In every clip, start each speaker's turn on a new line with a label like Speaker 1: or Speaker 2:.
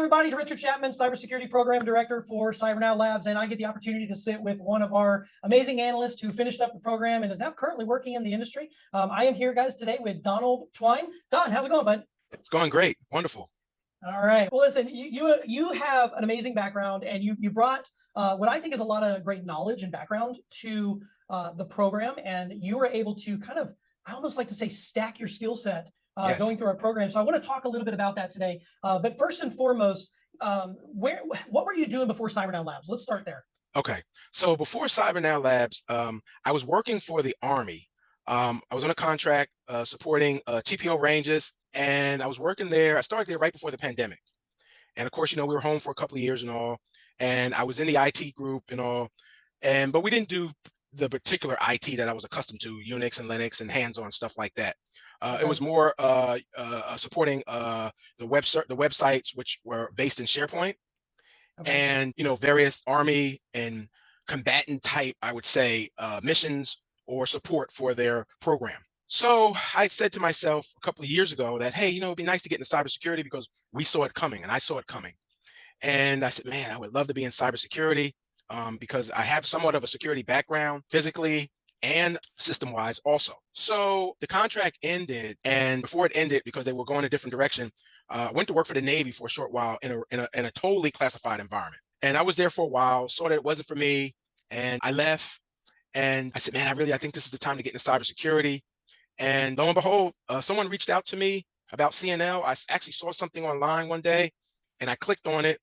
Speaker 1: everybody. It's Richard Chapman, Cybersecurity Program Director for CyberNow Labs, and I get the opportunity to sit with one of our amazing analysts who finished up the program and is now currently working in the industry. I am here, guys, today with Donald Twine. Don, how's it going, bud?
Speaker 2: It's going great. Wonderful.
Speaker 1: All right. Well, listen, you have an amazing background, and you brought what I think is a lot of great knowledge and background to the program, and you were able to kind of, I almost like to say, stack your skill set
Speaker 2: Yes.
Speaker 1: going through our program. So I want to talk a little bit about that today. But first and foremost, what were you doing before CyberNow Labs? Let's start there.
Speaker 2: Okay. So before CyberNow Labs, I was working for the Army. I was on a contract supporting TPO ranges, and I was working there. I started there right before the pandemic. And of course, we were home for a couple of years and all, and I was in the IT group and all, but we didn't do the particular IT that I was accustomed to, Unix and Linux and hands-on stuff like that. It was more supporting the websites which were based in SharePoint, and various Army and combatant type, I would say, missions or support for their program. So I said to myself a couple of years ago that, hey, it'd be nice to get into cybersecurity because we saw it coming, and I saw it coming. And I said, man, I would love to be in cybersecurity because I have somewhat of a security background, physically and system-wise also. So the contract ended, and before it ended, because they were going a different direction, I went to work for the Navy for a short while in a totally classified environment. And I was there for a while, saw that it wasn't for me, and I left. And I said, man, I think this is the time to get into cybersecurity. And lo and behold, someone reached out to me about CNL. I actually saw something online one day, and I clicked on it,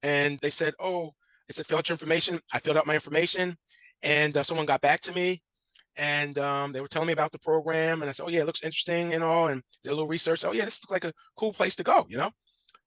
Speaker 2: and they said, oh, it said, fill out your information. I filled out my information, and someone got back to me, and they were telling me about the program, and I said, oh yeah, it looks interesting and all, and did a little research. Oh yeah, this looks like a cool place to go,
Speaker 1: It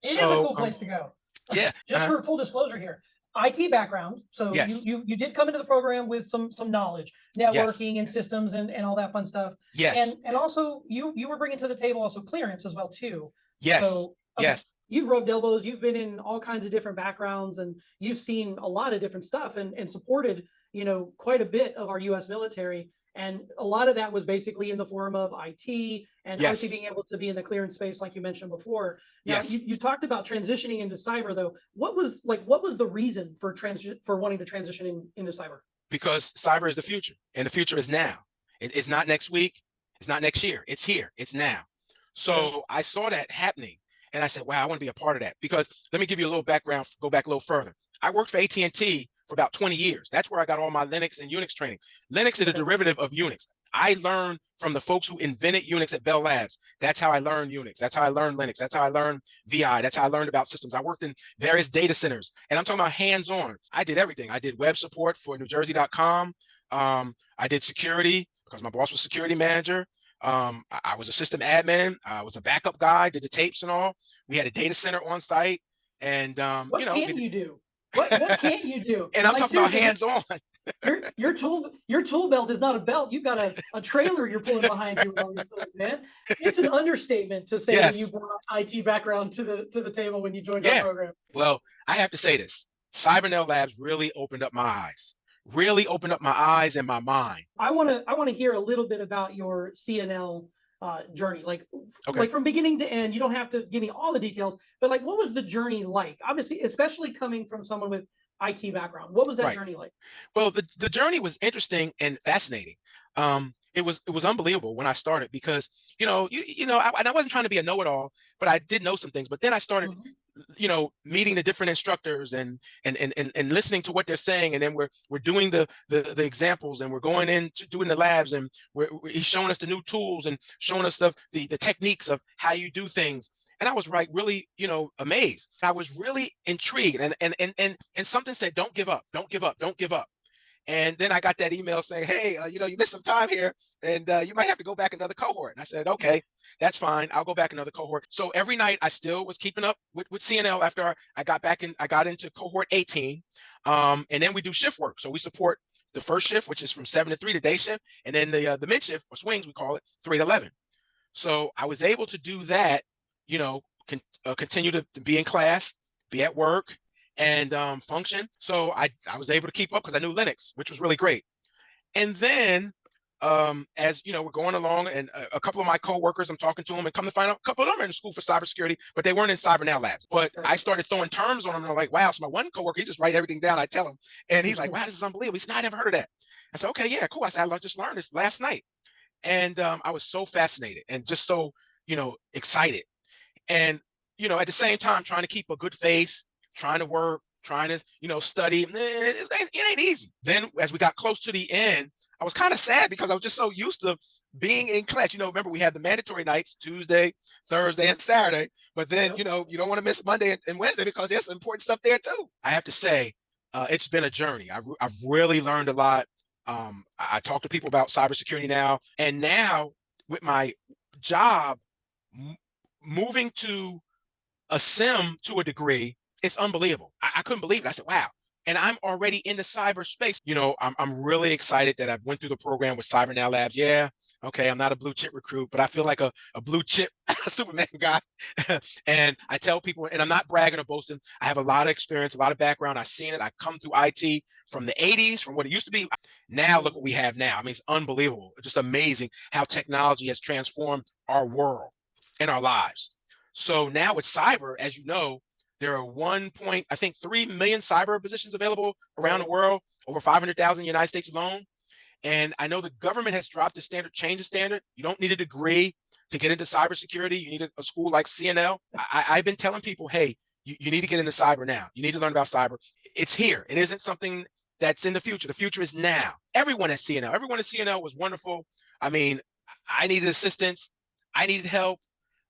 Speaker 1: is a cool place to go.
Speaker 2: Yeah.
Speaker 1: Just for full disclosure here, IT background. So
Speaker 2: yes.
Speaker 1: you did come into the program with some knowledge, networking and systems and all that fun stuff.
Speaker 2: Yes.
Speaker 1: And also you were bringing to the table also clearance as well too.
Speaker 2: Yes.
Speaker 1: So,
Speaker 2: okay. Yes.
Speaker 1: You've rubbed elbows, you've been in all kinds of different backgrounds, and you've seen a lot of different stuff and supported, quite a bit of our US military. And a lot of that was basically in the form of IT and
Speaker 2: yes.
Speaker 1: obviously being able to be in the clearance space, like you mentioned before. Now,
Speaker 2: yes.
Speaker 1: you talked about transitioning into cyber, though. What was the reason for wanting to transition into cyber?
Speaker 2: Because cyber is the future, and the future is now. It's not next week. It's not next year. It's here. It's now. So I saw that happening, and I said, wow, I want to be a part of that. Because let me give you a little background, go back a little further. I worked for AT&T for about 20 years. That's where I got all my Linux and Unix training. Linux is a derivative of Unix. I learned from the folks who invented Unix at Bell Labs. That's how I learned Unix. That's how I learned Linux. That's how I learned VI. That's how I learned about systems. I worked in various data centers, and I'm talking about hands-on. I did everything. I did web support for NewJersey.com. I did security because my boss was security manager. I was a system admin. I was a backup guy, did the tapes and all. We had a data center on site, and
Speaker 1: what can you do? What can't you do?
Speaker 2: And I'm talking about hands-on.
Speaker 1: your tool belt is not a belt. You've got a trailer you're pulling behind you with all these tools, man. It's an understatement to say that you brought IT background to the table when you joined our program.
Speaker 2: Well, I have to say this. CyberNow Labs really opened up my eyes. Really opened up my eyes and my mind.
Speaker 1: I want to hear a little bit about your CNL journey, like from beginning to end. You don't have to give me all the details, but what was the journey like? Obviously, especially coming from someone with IT background, what was that journey like?
Speaker 2: Well, the journey was interesting and fascinating. It was unbelievable when I started because I wasn't trying to be a know-it-all, but I did know some things. But then I started meeting the different instructors and listening to what they're saying, and then we're doing the examples, and we're going into doing the labs, and he's showing us the new tools and showing us the techniques of how you do things. And I was really amazed. I was really intrigued, and something said, don't give up, don't give up, don't give up. And then I got that email saying, hey, you missed some time here, and you might have to go back another cohort. And I said, okay, that's fine. I'll go back another cohort. So every night I still was keeping up with CNL after I got into cohort 18. And then we do shift work. So we support the first shift, which is from 7 to 3, the day shift, and then the mid shift, or swings, we call it, 3 to 11. So I was able to do that, continue to be in class, be at work, and function. So I was able to keep up because I knew Linux, which was really great. And then as you know, we're going along, and a couple of my coworkers, I'm talking to them, and come to find out, a couple of them are in school for cybersecurity, but they weren't in Cyber Now Labs. But I started throwing terms on them, and I'm like, wow. So my one coworker, he just write everything down. I tell him, and he's like, wow, this is unbelievable. He said, no, I never heard of that. I said, okay, yeah, cool. I said, I just learned this last night, and I was so fascinated and just so excited, and at the same time trying to keep a good face, trying to work, trying to study. It ain't easy. Then as we got close to the end, I was kind of sad because I was just so used to being in class. Remember we had the mandatory nights, Tuesday, Thursday, and Saturday. But then, you don't want to miss Monday and Wednesday because there's some important stuff there too. I have to say, it's been a journey. I've really learned a lot. I talk to people about cybersecurity now, and now with my job moving to a sim to a degree, it's unbelievable. I couldn't believe it. I said, wow. And I'm already in the cyberspace. I'm really excited that I went through the program with Cyber Now Labs. Yeah, okay, I'm not a blue chip recruit, but I feel like a blue chip Superman guy. And I tell people, and I'm not bragging or boasting, I have a lot of experience, a lot of background. I've seen it. I come through IT from the 80s, from what it used to be. Now look what we have now. I mean, it's unbelievable. It's just amazing how technology has transformed our world and our lives. So now with cyber, as you know, there are 3 million cyber positions available around the world, over 500,000 in the United States alone. And I know the government has dropped the standard, changed the standard. You don't need a degree to get into cybersecurity. You need a school like CNL. I've been telling people, hey, you need to get into cyber now. You need to learn about cyber. It's here. It isn't something that's in the future. The future is now. Everyone at CNL was wonderful. I mean, I needed assistance. I needed help.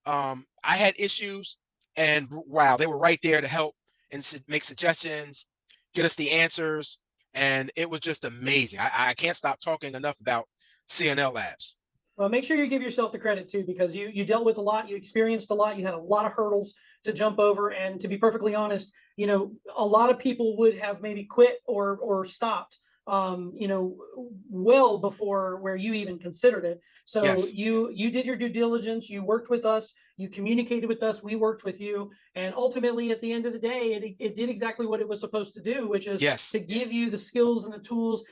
Speaker 2: I had issues. And wow, they were right there to help and make suggestions, get us the answers. And it was just amazing. I can't stop talking enough about CNL Labs.
Speaker 1: Well, make sure you give yourself the credit too, because you dealt with a lot, you experienced a lot, you had a lot of hurdles to jump over. And to be perfectly honest, a lot of people would have maybe quit or stopped, well before where you even considered it. So
Speaker 2: yes.
Speaker 1: you did your due diligence, you worked with us, you communicated with us, we worked with you, and ultimately at the end of the day, it did exactly what it was supposed to do, which is to give you the skills and the tools.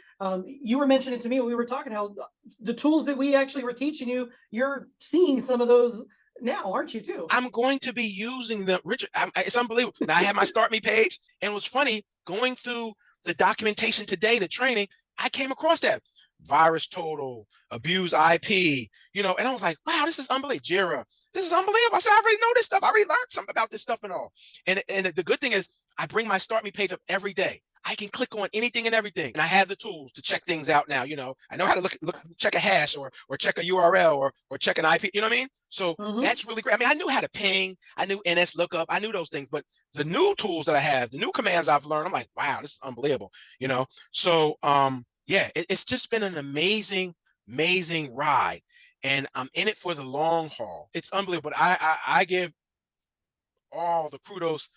Speaker 1: You were mentioning to me when we were talking how the tools that we actually were teaching you, you're seeing some of those now, aren't you too?
Speaker 2: I'm going to be using them, Richard. It's unbelievable. Now I have my Start Me page, and it was funny going through the documentation today, the training, I came across that virus total, abuse IP, and I was like, wow, this is unbelievable. Jira, this is unbelievable. I said, I already know this stuff. I already learned something about this stuff and all. And the good thing is I bring my Start Me page up every day. I can click on anything and everything. And I have the tools to check things out now. I know how to check a hash or check a URL or check an IP, you know what I mean? So that's really great. I mean, I knew how to ping, I knew NS lookup, I knew those things, but the new tools that I have, the new commands I've learned, I'm like, wow, this is unbelievable, So yeah, it's just been an amazing ride. And I'm in it for the long haul. It's unbelievable. But I give all the kudos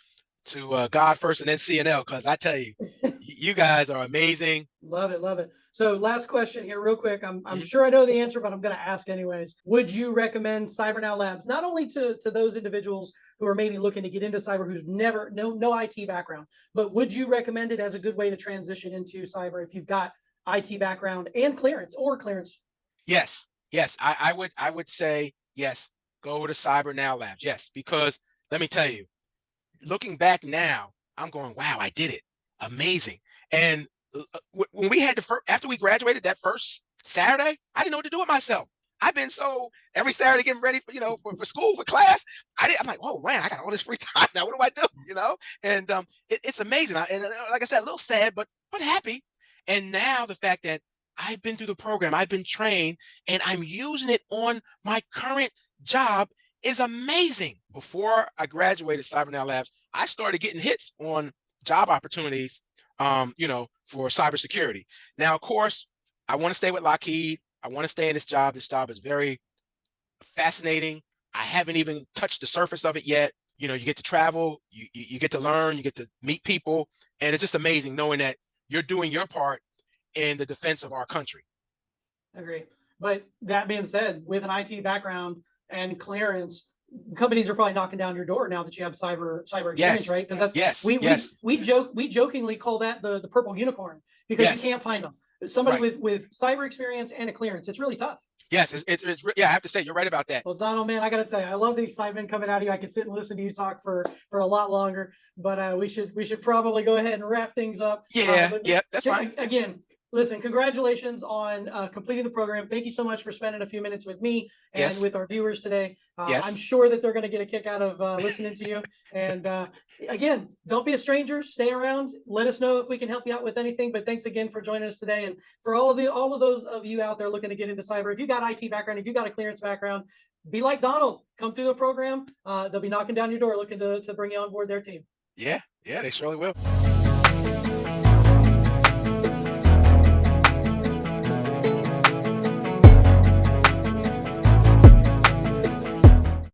Speaker 2: to God first and then CNL, because I tell you, you guys are amazing.
Speaker 1: Love it, love it. So last question here real quick. I'm sure I know the answer, but I'm going to ask anyways. Would you recommend Cyber Now Labs, not only to those individuals who are maybe looking to get into cyber, who's never, no IT background, but would you recommend it as a good way to transition into cyber if you've got IT background and clearance or clearance?
Speaker 2: Yes, I would say yes, go to Cyber Now Labs. Yes, because let me tell you, looking back now, I'm going, wow, I did it. Amazing. And when we had after we graduated that first Saturday, I didn't know what to do with myself. I've been so every Saturday getting ready for school, for class. I'm like, oh man, I got all this free time now. What do I do? And it's amazing. And like I said, a little sad, but happy. And now the fact that I've been through the program, I've been trained, and I'm using it on my current job is amazing. Before I graduated Cyber Now Labs, I started getting hits on job opportunities, for cybersecurity. Now, of course, I want to stay with Lockheed. I want to stay in this job. This job is very fascinating. I haven't even touched the surface of it yet. You get to travel, you get to learn, you get to meet people, and it's just amazing knowing that you're doing your part in the defense of our country.
Speaker 1: Agree. But that being said, with an IT background and clearance, companies are probably knocking down your door now that you have cyber experience, right? Because that's we jokingly call that the purple unicorn, because you can't find them. somebody
Speaker 2: Right.
Speaker 1: with cyber experience and a clearance. It's really tough.
Speaker 2: Yes, yeah, I have to say, you're right about that.
Speaker 1: Well, Donald, man, I got to tell you, I love the excitement coming out of you. I could sit and listen to you talk for a lot longer, but we should probably go ahead and wrap things up.
Speaker 2: Yeah, yeah, that's fine. Yeah.
Speaker 1: Again, listen, congratulations on completing the program. Thank you so much for spending a few minutes with me and
Speaker 2: Yes,
Speaker 1: with our viewers today. I'm
Speaker 2: yes.
Speaker 1: sure that they're going to get a kick out of listening to you. And again, don't be a stranger. Stay around. Let us know if we can help you out with anything. But thanks again for joining us today. And for all of those of you out there looking to get into cyber, if you got IT background, if you got a clearance background, be like Donald. Come through the program. They'll be knocking down your door looking to bring you on board their team.
Speaker 2: Yeah, yeah, they surely will.